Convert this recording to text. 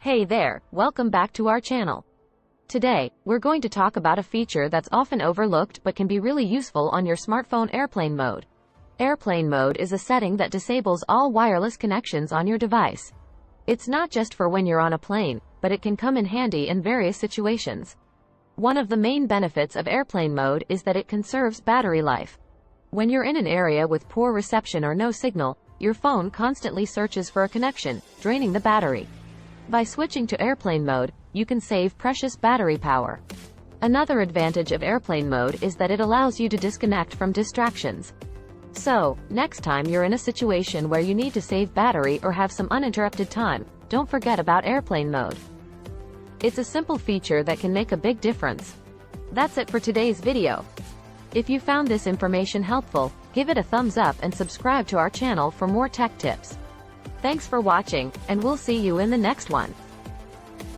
Hey there, welcome back to our channel. Today, we're going to talk about a feature that's often overlooked but can be really useful on your smartphone: airplane mode. Airplane mode is a setting that disables all wireless connections on your device. It's not just for when you're on a plane, but it can come in handy in various situations. One of the main benefits of airplane mode is that it conserves battery life. When you're in an area with poor reception or no signal, your phone constantly searches for a connection, draining the battery. By switching to airplane mode, you can save precious battery power. Another advantage of airplane mode is that it allows you to disconnect from distractions. So, next time you're in a situation where you need to save battery or have some uninterrupted time, don't forget about airplane mode. It's a simple feature that can make a big difference. That's it for today's video. If you found this information helpful, give it a thumbs up and subscribe to our channel for more tech tips. Thanks for watching, and we'll see you in the next one.